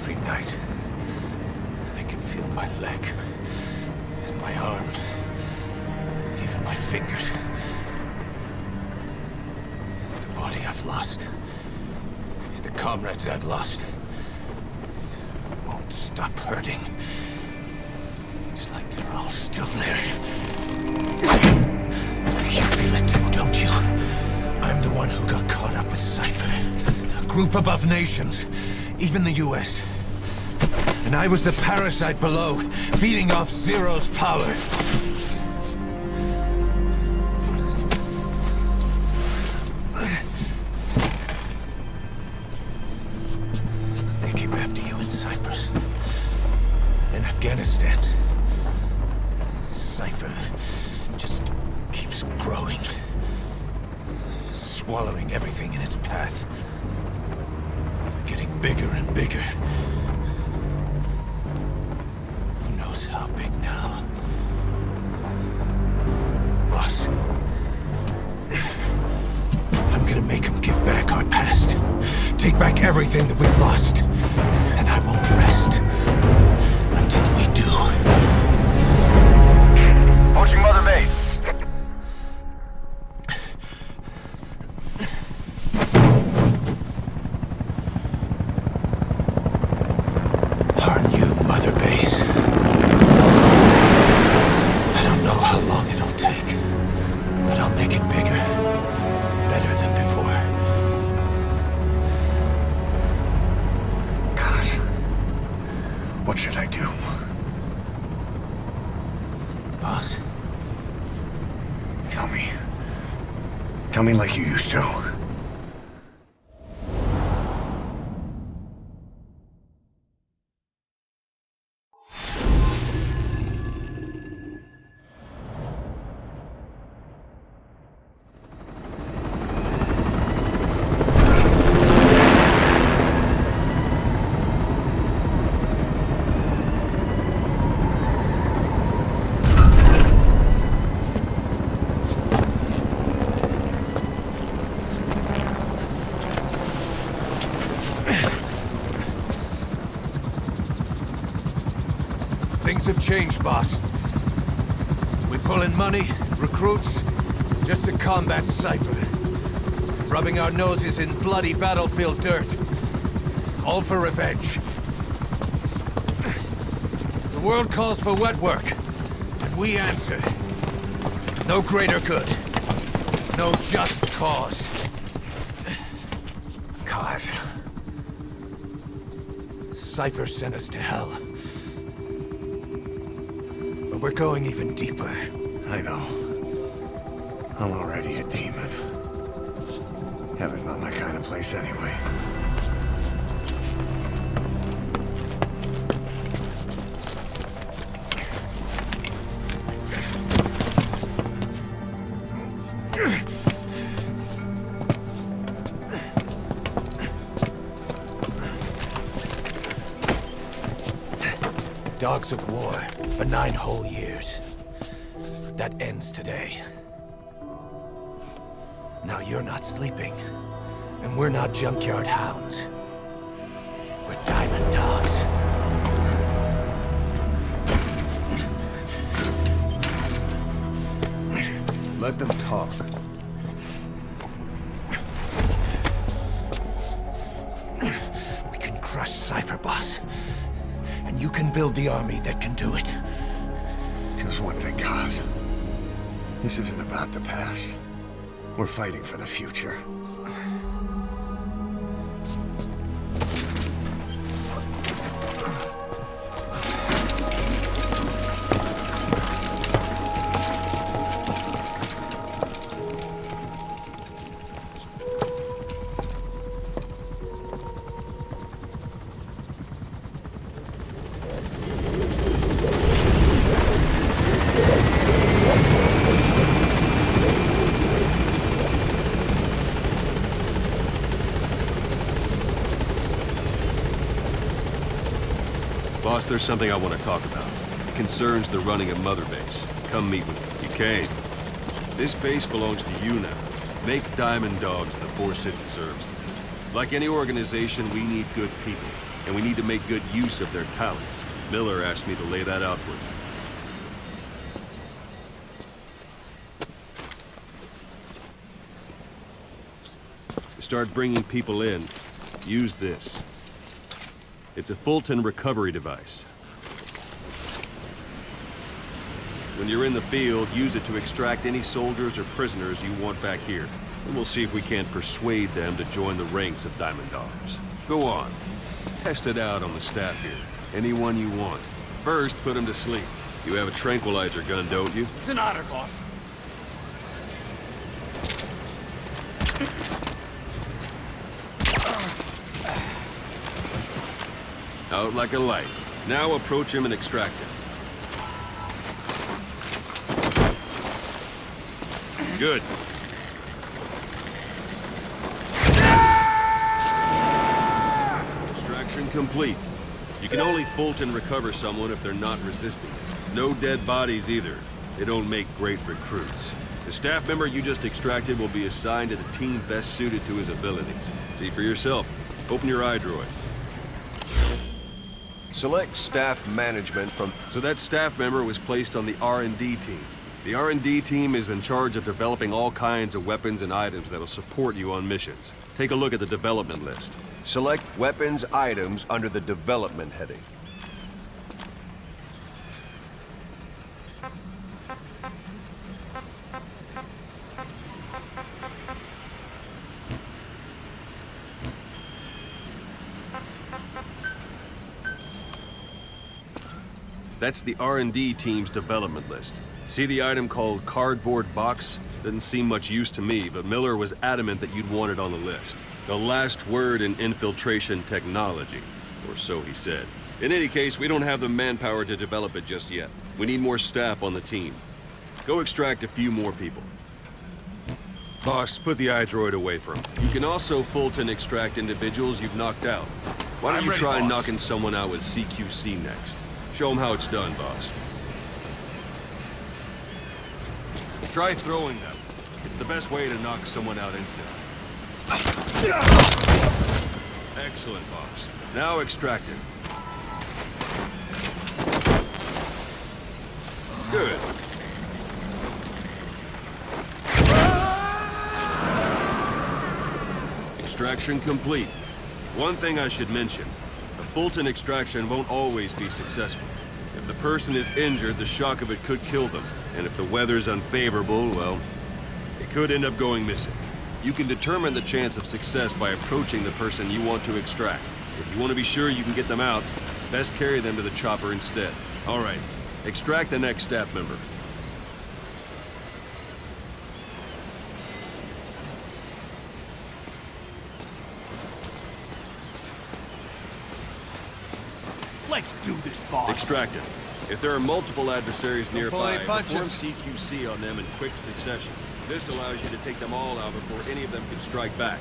Every night, I can feel my leg, and my arm, even my fingers. The body I've lost, the comrades I've lost, won't stop hurting. It's like they're all still there. You feel it too, don't you? I'm the one who got caught up with Cypher. A group above nations, even the US. And I was the parasite below, feeding off Zero's power. They came after you in Cyprus. In Afghanistan. Cypher just keeps growing. Swallowing everything in its path. Getting bigger and bigger. Who knows how big now? Boss. I'm gonna make him give back our past. Take back everything that we've lost. And I won't rest until we do. Approaching Mother Base. Our new Mother Base. I don't know how long it'll take, but I'll make it bigger, better than before. Gosh, what should I do? Boss? Tell me. Tell me like you used to. Things have changed, boss. We pull in money, recruits, just to combat Cypher. Rubbing our noses in bloody battlefield dirt. All for revenge. The world calls for wet work, and we answer. No greater good. No just cause. Cause? Cypher sent us to hell. But we're going even deeper. I know. I'm already a demon. Heaven's not my kind of place anyway. Dogs of war for 9 whole years. That ends today. Now you're not sleeping, and we're not junkyard hounds. We're diamond dogs. Let them talk. We can crush Cypher, boss. And you can build the army that can do it. Just one thing, Kaz. This isn't about the past. We're fighting for the future. Boss, there's something I want to talk about. It concerns the running of Mother Base. Come meet with me. You came. This base belongs to you now. Make Diamond Dogs the force it deserves. Like any organization, we need good people, and we need to make good use of their talents. Miller asked me to lay that out for you. To start bringing people in, use this. It's a Fulton recovery device. When you're in the field, use it to extract any soldiers or prisoners you want back here. And we'll see if we can't persuade them to join the ranks of Diamond Dogs. Go on. Test it out on the staff here. Anyone you want. First, put them to sleep. You have a tranquilizer gun, don't you? It's an honor, boss. Out like a light. Now approach him and extract him. Good. Extraction complete. You can only Fulton recover someone if they're not resisting it. No dead bodies either. They don't make great recruits. The staff member you just extracted will be assigned to the team best suited to his abilities. See for yourself. Open your eye droid. Select staff management from... So that staff member was placed on the R&D team. The R&D team is in charge of developing all kinds of weapons and items that'll support you on missions. Take a look at the development list. Select weapons items under the development heading. That's the R&D team's development list. See the item called cardboard box? Doesn't seem much use to me, but Miller was adamant that you'd want it on the list. The last word in infiltration technology, or so he said. In any case, we don't have the manpower to develop it just yet. We need more staff on the team. Go extract a few more people. Boss, put the iDroid away from him. You can also Fulton extract individuals you've knocked out. Why don't you try knocking someone out with CQC next? Show them how it's done, boss. Try throwing them. It's the best way to knock someone out instantly. Excellent, boss. Now extract it. Good. Extraction complete. One thing I should mention. A Fulton extraction won't always be successful. If the person is injured, the shock of it could kill them. And if the weather's unfavorable, well, it could end up going missing. You can determine the chance of success by approaching the person you want to extract. If you want to be sure you can get them out, best carry them to the chopper instead. All right, extract the next staff member. Let's do this, boss. Extract it. If there are multiple adversaries nearby, perform punches. CQC on them in quick succession. This allows you to take them all out before any of them can strike back.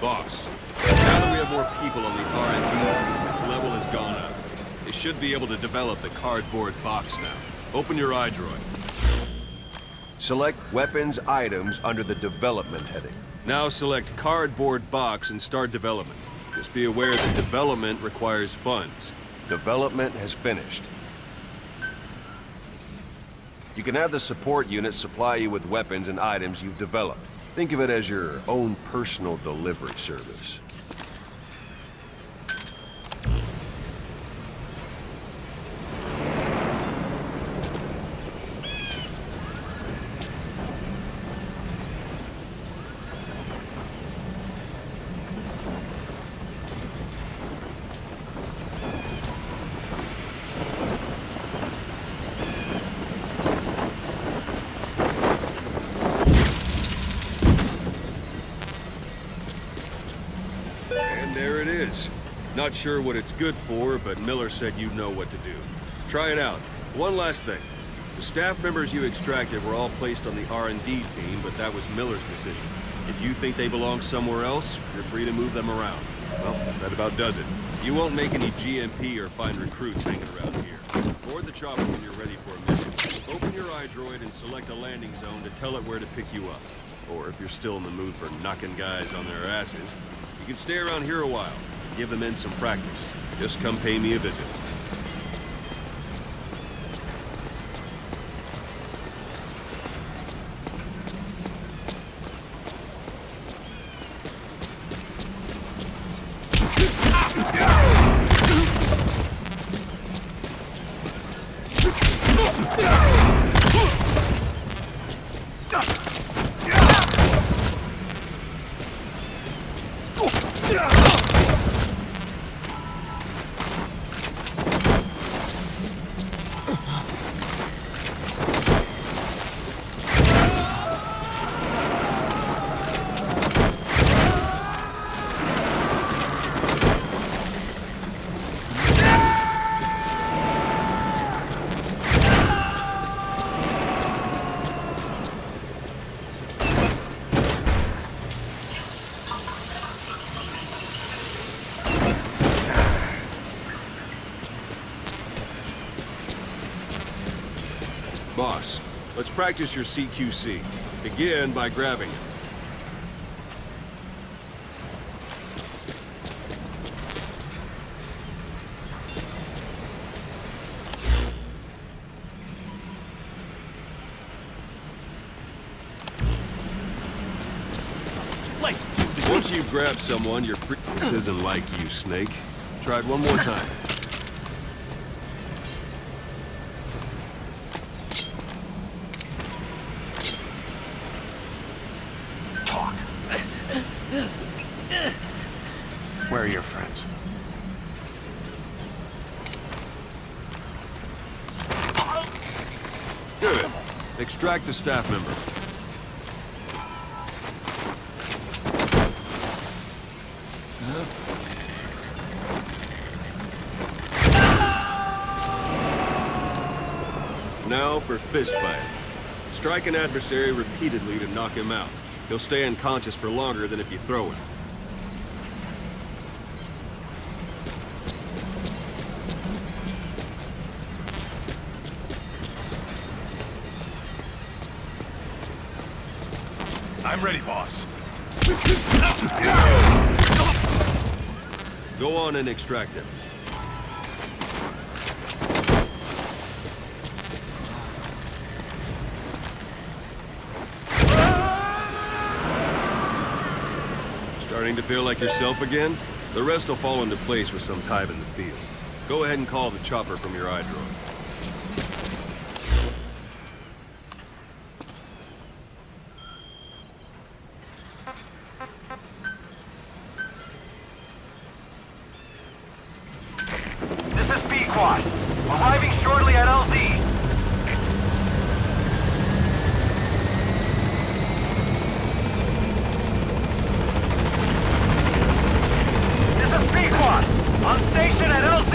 Boss, now that we have more people on the R&D team, its level has gone up. They should be able to develop the cardboard box now. Open your iDroid. Select weapons items under the development heading. Now select cardboard box and start development. Just be aware that development requires funds. Development has finished. You can have the support unit supply you with weapons and items you've developed. Think of it as your own personal delivery service. There it is. Not sure what it's good for, but Miller said you know what to do. Try it out. One last thing. The staff members you extracted were all placed on the R&D team, but that was Miller's decision. If you think they belong somewhere else, you're free to move them around. Well, that about does it. You won't make any GMP or find recruits hanging around here. Board the chopper when you're ready for a mission. Open your iDroid and select a landing zone to tell it where to pick you up. Or if you're still in the mood for knocking guys on their asses, you can stay around here a while. Give the men some practice. Just come pay me a visit. Boss, let's practice your CQC. Begin by grabbing it. Let's do this. Once you've grabbed someone, you're free. This isn't like you, Snake. Try it one more time. Talk. Where are your friends? Good. Extract the staff member. Now for fist fight. Strike an adversary repeatedly to knock him out. He'll stay unconscious for longer than if you throw him. I'm ready, boss. Go on and extract him. Starting to feel like yourself again? The rest will fall into place with some time in the field. Go ahead and call the chopper from your iDroid. This is B-Quad. Arriving shortly at LZ. This is B-Quad. On station at LZ.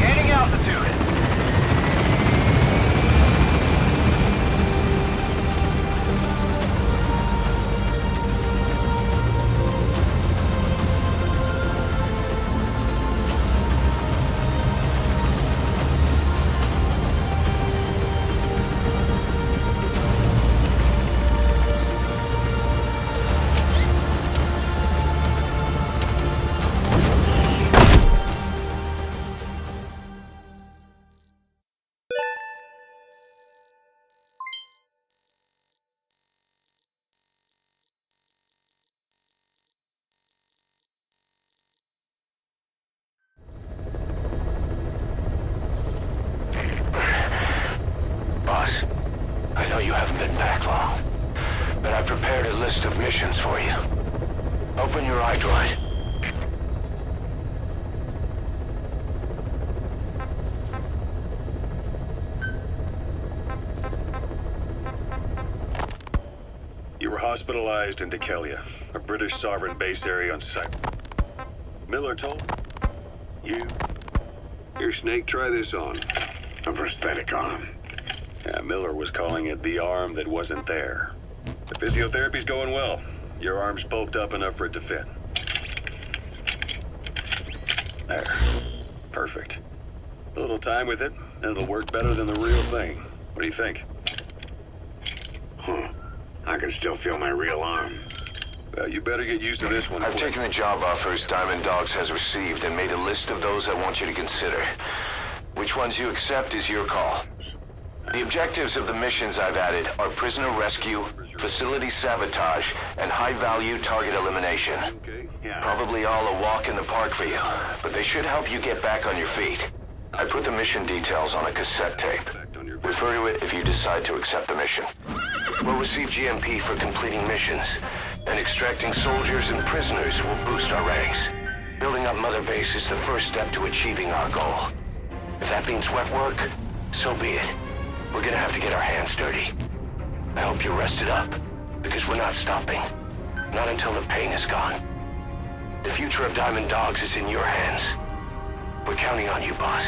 Gaining altitude. Boss, I know you haven't been back long, but I prepared a list of missions for you. Open your iDroid. hospitalized in Dekelia, a British sovereign base area on site. Miller told you. Here, Snake, try this on. A prosthetic arm. Yeah, Miller was calling it the arm that wasn't there. The physiotherapy's going well. Your arm's bulked up enough for it to fit. There. Perfect. A little time with it, and it'll work better than the real thing. What do you think? I can still feel my real arm. Well, you better get used to this one. I've taken the job offers Diamond Dogs has received and made a list of those I want you to consider. Which ones you accept is your call. The objectives of the missions I've added are prisoner rescue, facility sabotage, and high-value target elimination. Probably all a walk in the park for you, but they should help you get back on your feet. I put the mission details on a cassette tape. Refer to it if you decide to accept the mission. We'll receive GMP for completing missions, and extracting soldiers and prisoners will boost our ranks. Building up Mother Base is the first step to achieving our goal. If that means wet work, so be it. We're gonna have to get our hands dirty. I hope you're rested up, because we're not stopping. Not until the pain is gone. The future of Diamond Dogs is in your hands. We're counting on you, boss.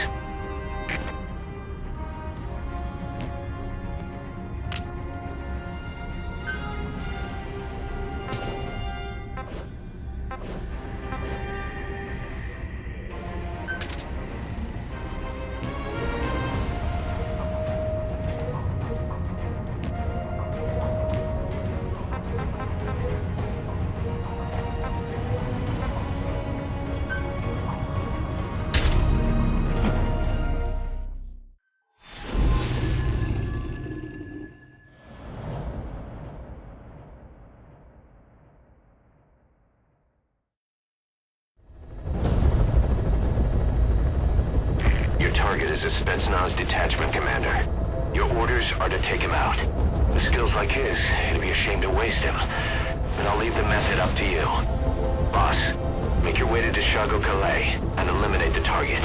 Target is a Spetsnaz detachment commander. Your orders are to take him out. With skills like his, it'd be a shame to waste him. And I'll leave the method up to you. Boss, make your way to Deshago Calais and eliminate the target.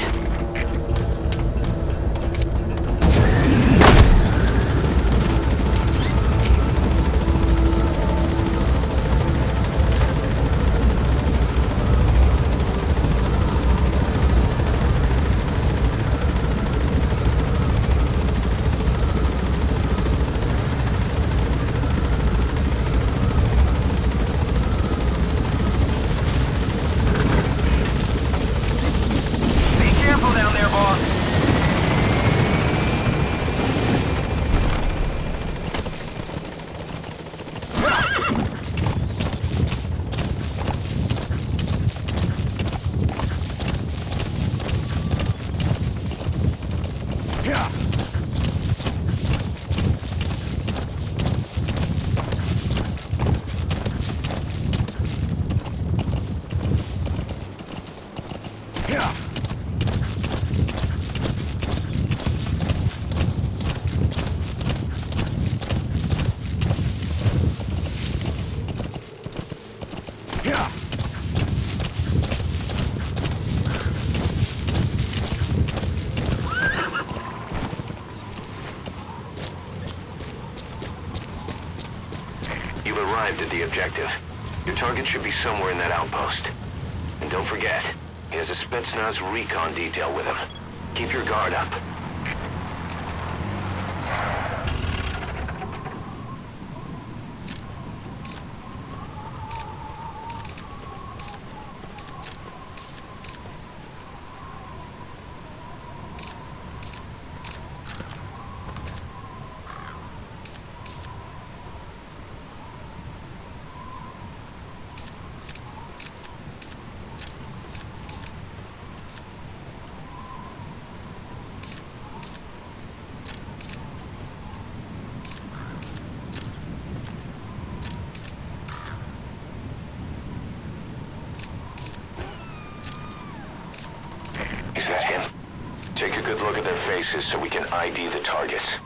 At the objective. Your target should be somewhere in that outpost. And don't forget, he has a Spetsnaz recon detail with him. Keep your guard up. Is that him? Take a good look at their faces so we can ID the targets.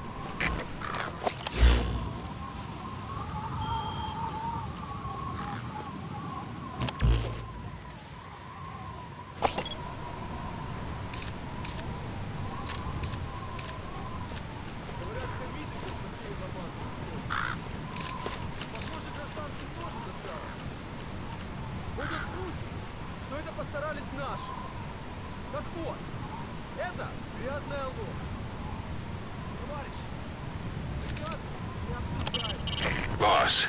Boss,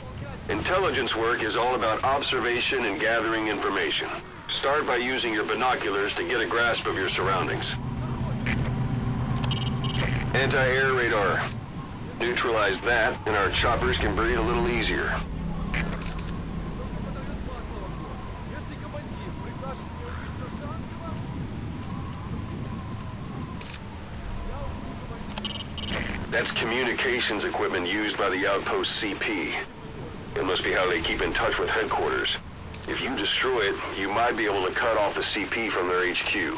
intelligence work is all about observation and gathering information. Start by using your binoculars to get a grasp of your surroundings. Anti-air radar. Neutralize that, and our choppers can breathe a little easier. That's communications equipment used by the outpost CP. It must be how they keep in touch with headquarters. If you destroy it, you might be able to cut off the CP from their HQ.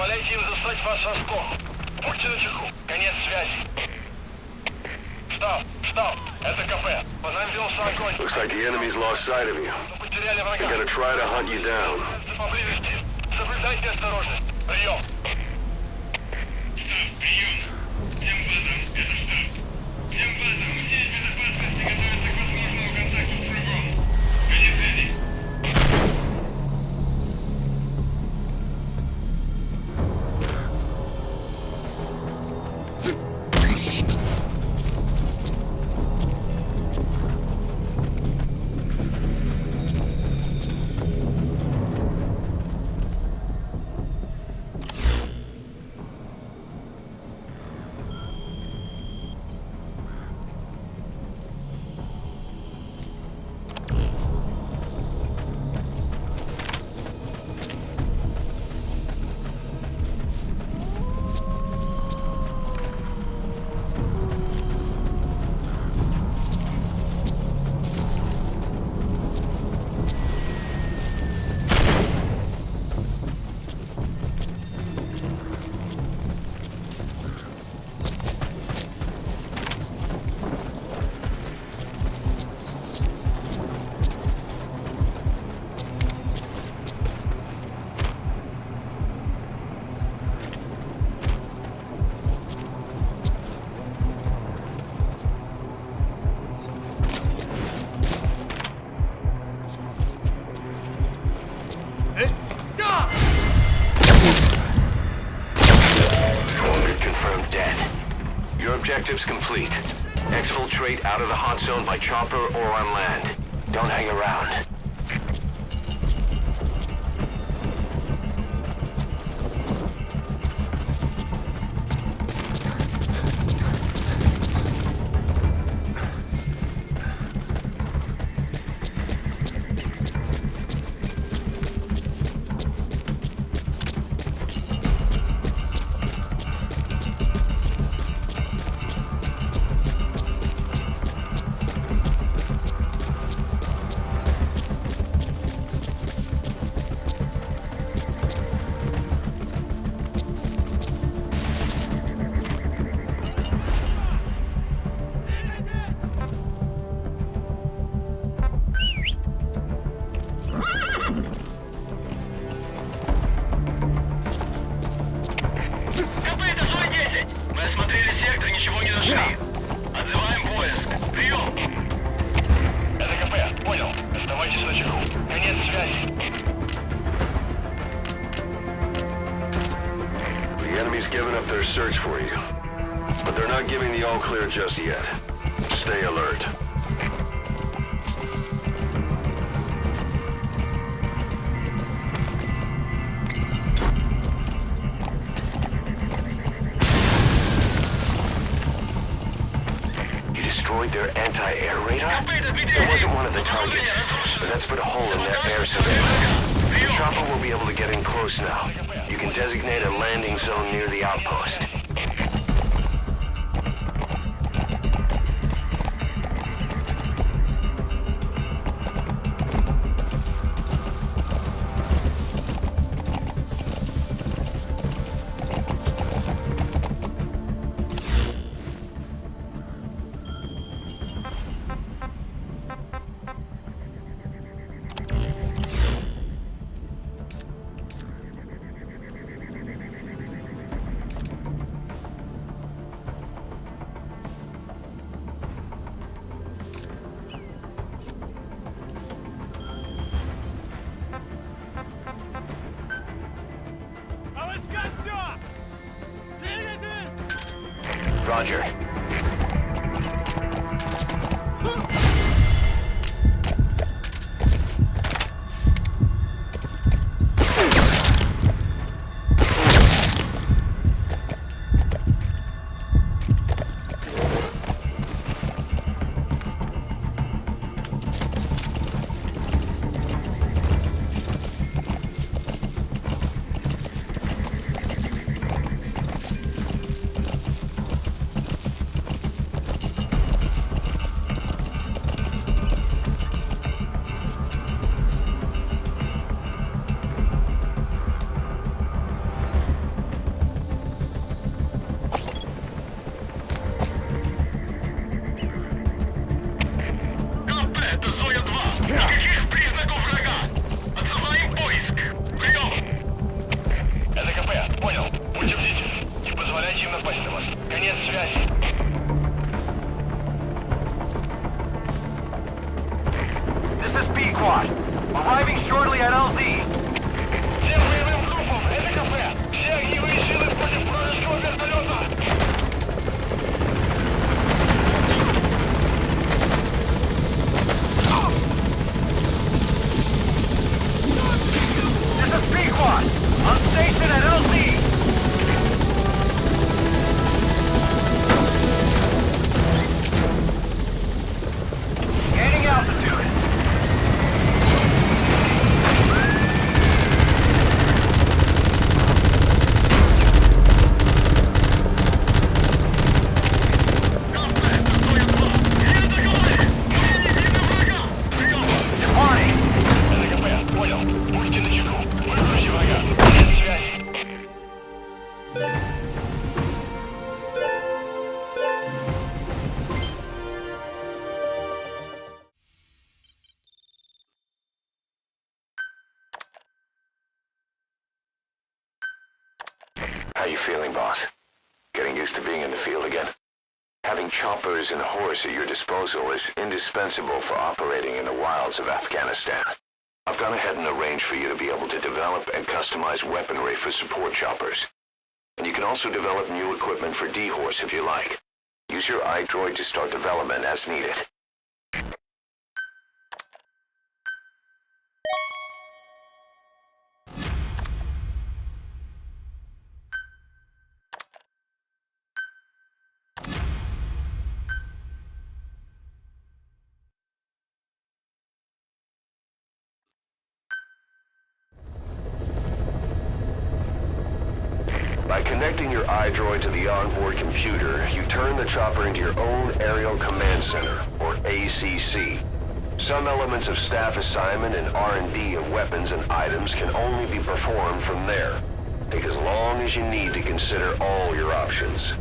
Позволяйте им застать вас врасплох. Будьте начеку. Конец связи. Штаб. Это КП. По нам велся огонь. Looks like the enemy's lost sight of you. Мы потеряли врага. They're gonna try to hunt you down. Поблизости. Соблюдайте осторожность. Прием. Objectives complete. Exfiltrate out of the hot zone by chopper or on land. Don't hang around. Search for you, but they're not giving the all clear just yet. Stay alert. You destroyed their anti-air radar? It wasn't one of the targets, but that's put a hole in their air surveillance. The chopper will be able to get in close now. You can designate a landing zone near the outpost. Roger. How you feeling, boss? Getting used to being in the field again? Having choppers and horse at your disposal is indispensable for operating in the wilds of Afghanistan. I've gone ahead and arranged for you to be able to develop and customize weaponry for support choppers. And you can also develop new equipment for D-Horse if you like. Use your iDroid to start development as needed. By connecting your iDroid to the onboard computer, you turn the chopper into your own Aerial Command Center, or ACC. Some elements of staff assignment and R&D of weapons and items can only be performed from there. Take as long as you need to consider all your options.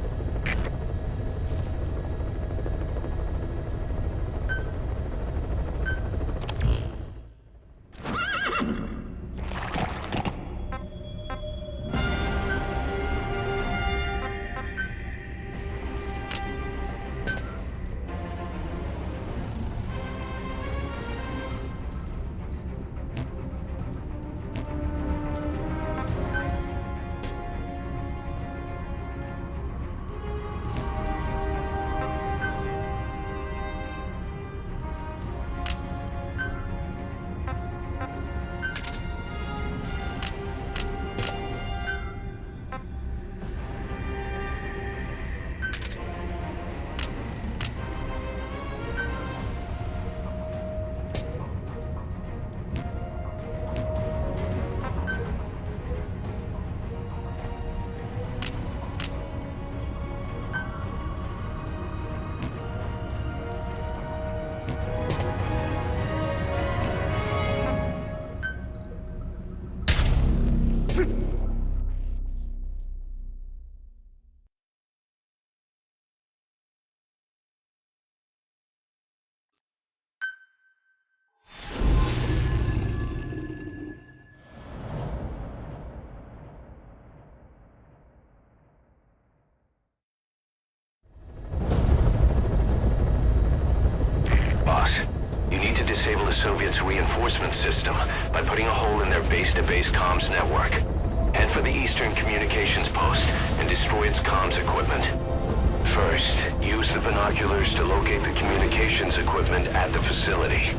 You need to disable the Soviets' reinforcement system by putting a hole in their base-to-base comms network. Head for the Eastern Communications Post and destroy its comms equipment. First, use the binoculars to locate the communications equipment at the facility.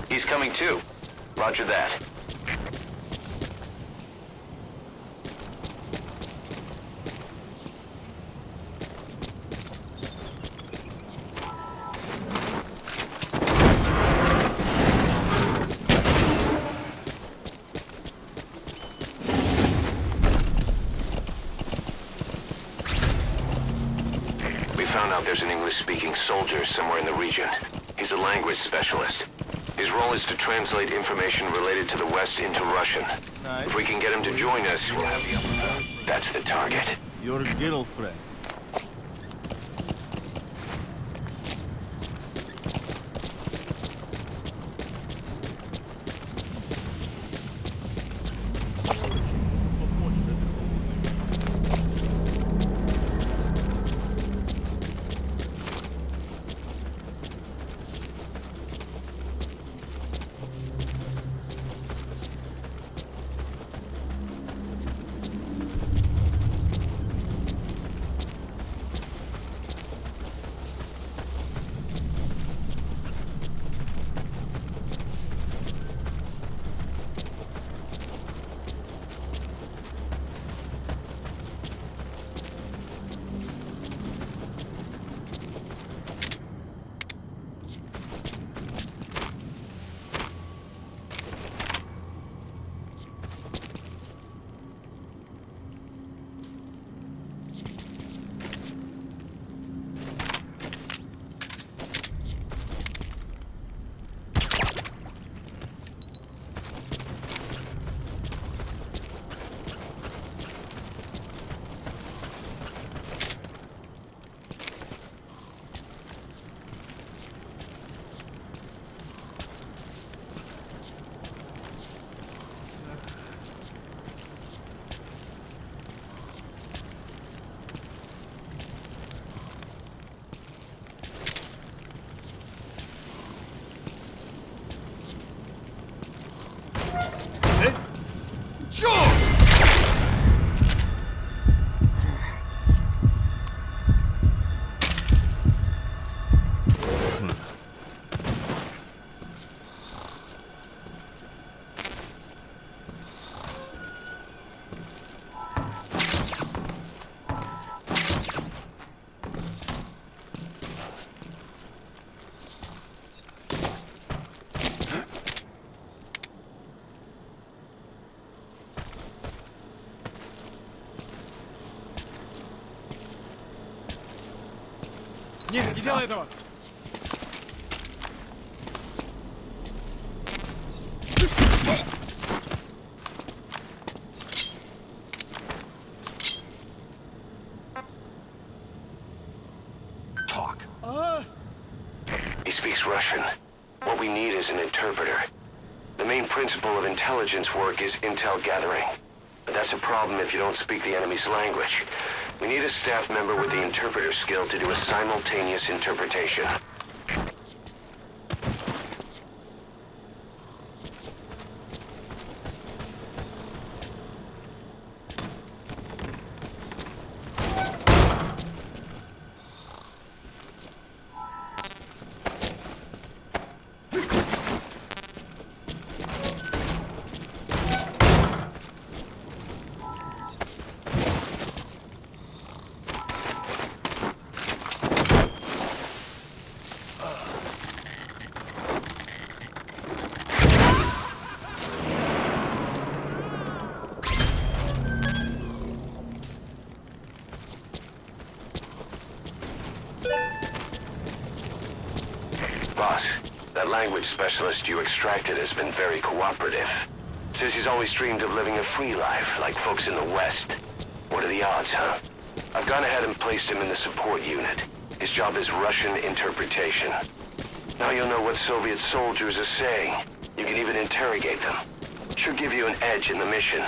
He's coming too. Roger that. there's an English-speaking soldier somewhere in the region. He's a language specialist. His role is to translate information related to the West into Russian. If we can get him to join us, we'll have the upper hand. That's the target. Your girlfriend. Нет, не делай этого! Talk. He speaks Russian. What we need is an interpreter. The main principle of intelligence work is intel gathering. But that's a problem if you don't speak the enemy's language. We need a staff member with the interpreter skill to do a simultaneous interpretation. Boss, that language specialist you extracted has been very cooperative. Says he's always dreamed of living a free life, like folks in the West. What are the odds, huh? I've gone ahead and placed him in the support unit. His job is Russian interpretation. Now you'll know what Soviet soldiers are saying. You can even interrogate them. Should give you an edge in the mission.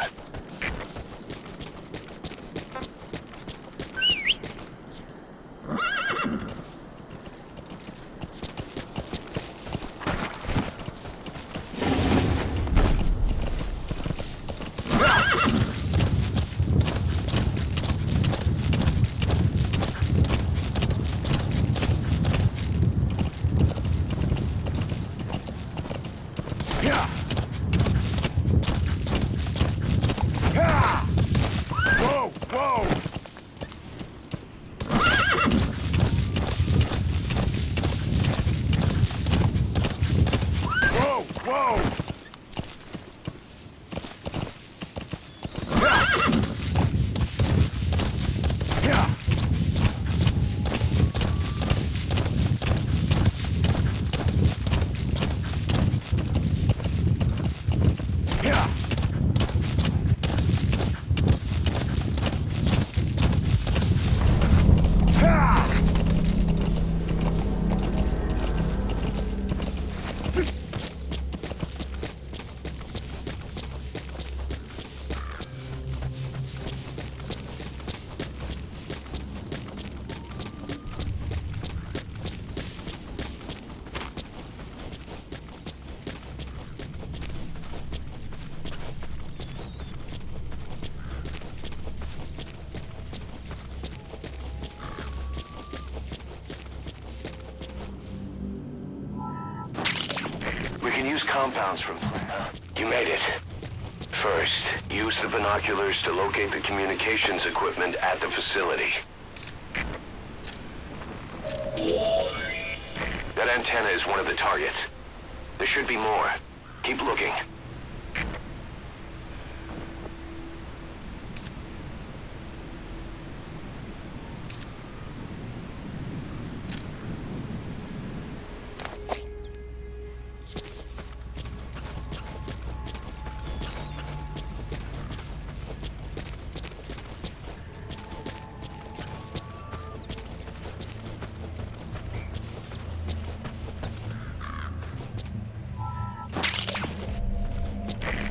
can use compounds from... You made it. First, use the binoculars to locate the communications equipment at the facility. That antenna is one of the targets. There should be more. Keep looking.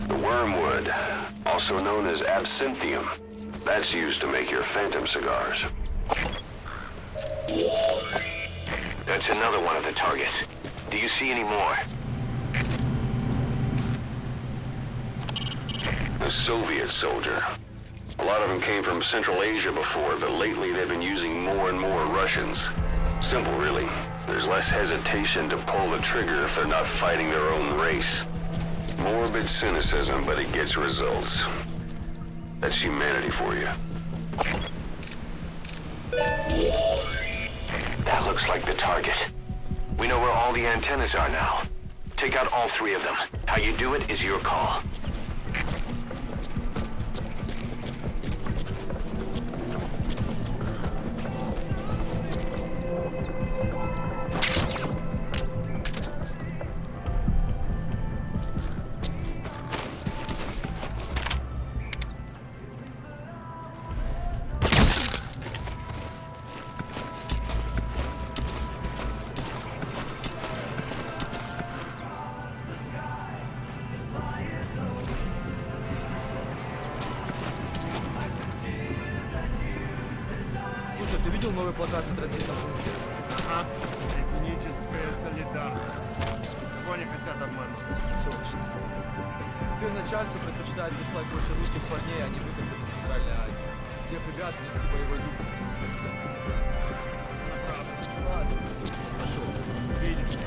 Wormwood, also known as absinthium. That's used to make your phantom cigars. That's another one of the targets. Do you see any more? A Soviet soldier. A lot of them came from Central Asia before, but lately they've been using more and more Russians. Simple, really. There's less hesitation to pull the trigger if they're not fighting their own race. Morbid cynicism, but it gets results. That's humanity for you. That looks like the target. We know where all the antennas are now. Take out all 3 of them. How you do it is your call. Слушай, ты видел новый плакат на транзитном пункте? Ага. Этническая солидарность. Кого они хотят обмануть? Точно. Теперь начальство предпочитает прислать больше русских парней, а не выходцев из Центральной Азии. Тех ребят низкий боевой дух нужно китайской миграции. Ладно, пошел. Увидимся.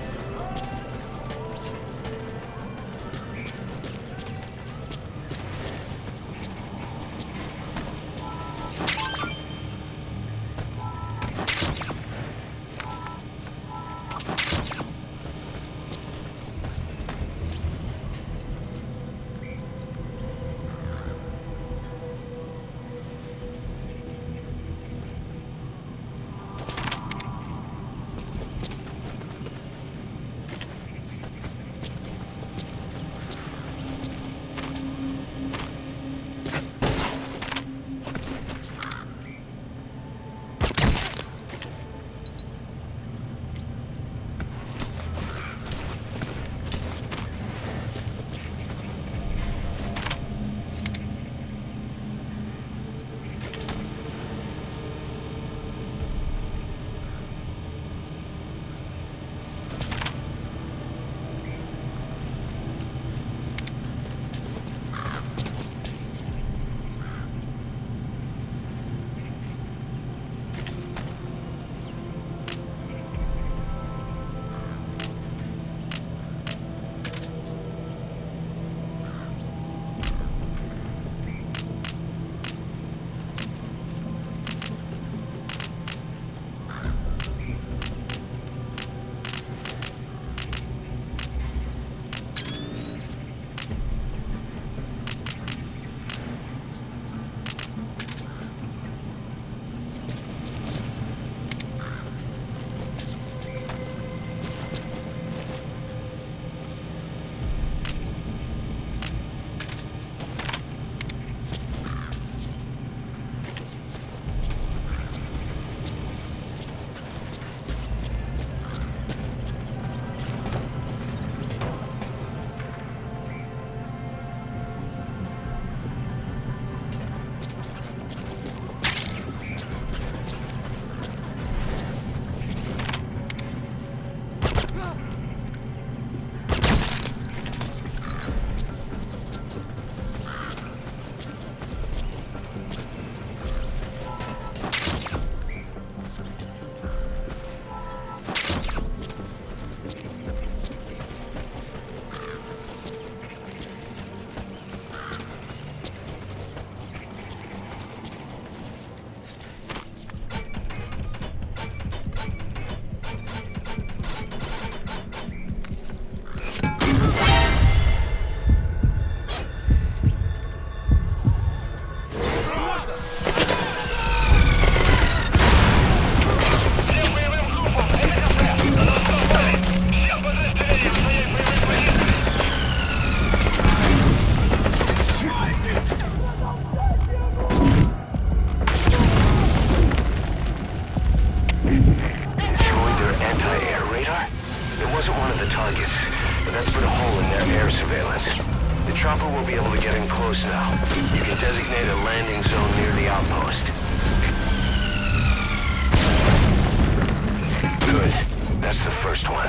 It wasn't one of the targets, but that's put a hole in their air surveillance. The chopper will be able to get in close now. You can designate a landing zone near the outpost. Good. That's the first one.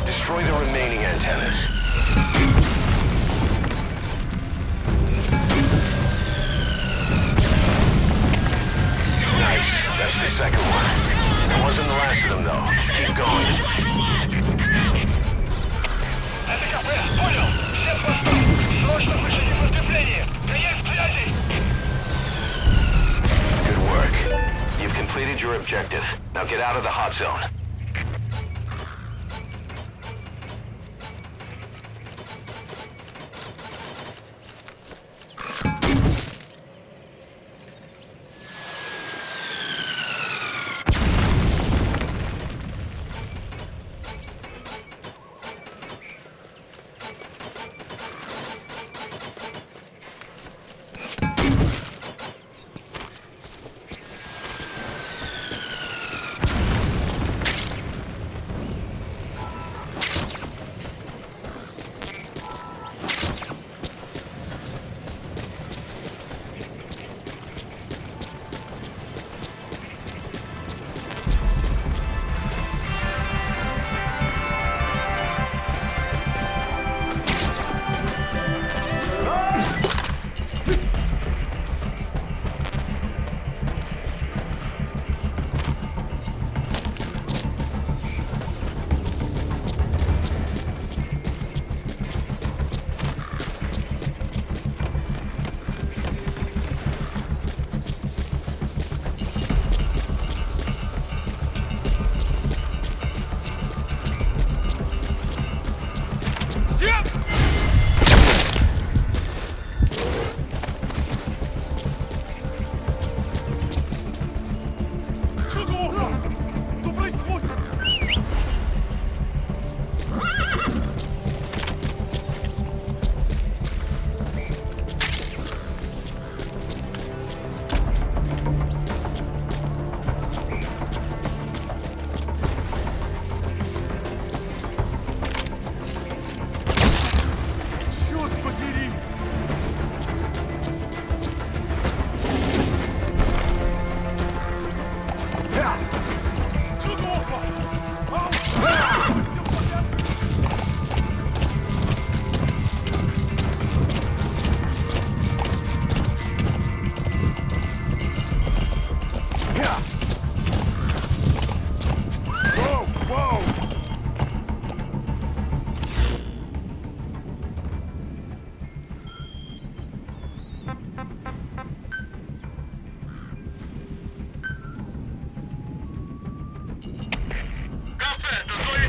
Destroy the remaining antennas. Nice. That's the second one. That wasn't the last of them, though. Keep going. Понял. Всем постам. Срочно включите подкрепление. Конец связи. Good work. You've completed your objective. Now get out of the hot zone.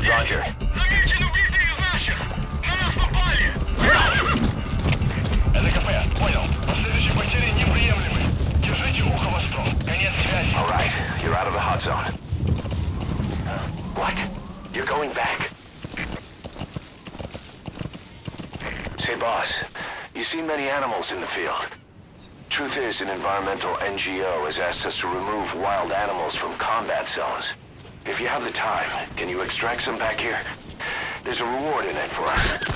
Roger. Замечены убитые из наших! На нас напали! ЛКП, понял. Последующие потери неприемлемы. Держите ухо востро. Конец связи. All right, you're out of the hot zone. What? You're going back? Say, boss, you see many animals in the field. Truth is, an environmental NGO has asked us to remove wild animals from combat zones. If you have the time, can you extract some back here? There's a reward in it for us.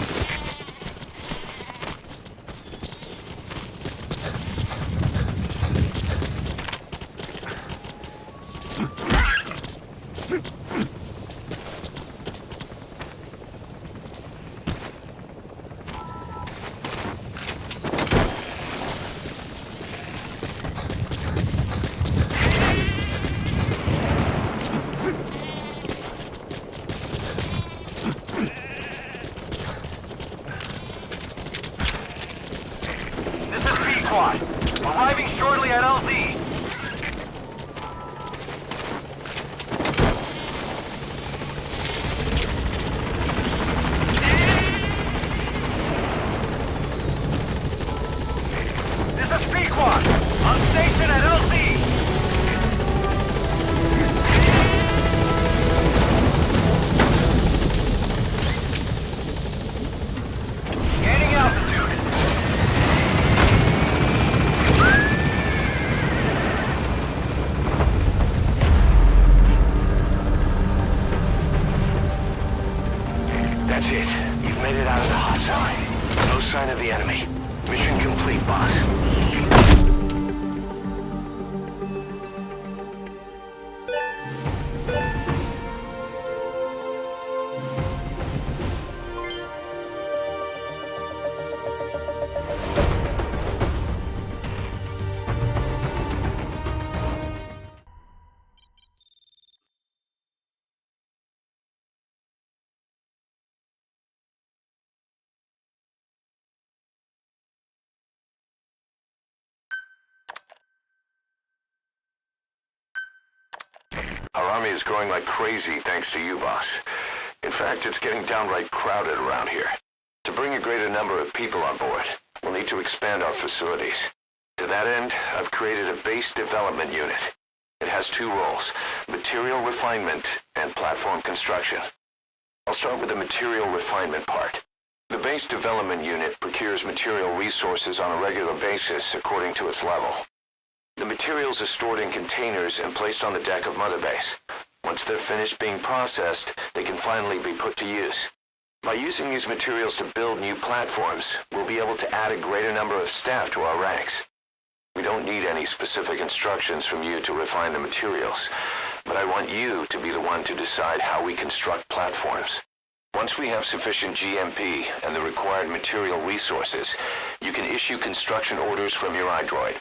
That's it. You've made it out of the hot zone. No sign of the enemy. Mission complete, boss. Our army is growing like crazy thanks to you, boss. In fact, it's getting downright crowded around here. To bring a greater number of people on board, we'll need to expand our facilities. To that end, I've created a base development unit. It has two roles, material refinement and platform construction. I'll start with the material refinement part. The base development unit procures material resources on a regular basis according to its level. The materials are stored in containers and placed on the deck of Mother Base. Once they're finished being processed, they can finally be put to use. By using these materials to build new platforms, we'll be able to add a greater number of staff to our ranks. We don't need any specific instructions from you to refine the materials, but I want you to be the one to decide how we construct platforms. Once we have sufficient GMP and the required material resources, you can issue construction orders from your iDroid.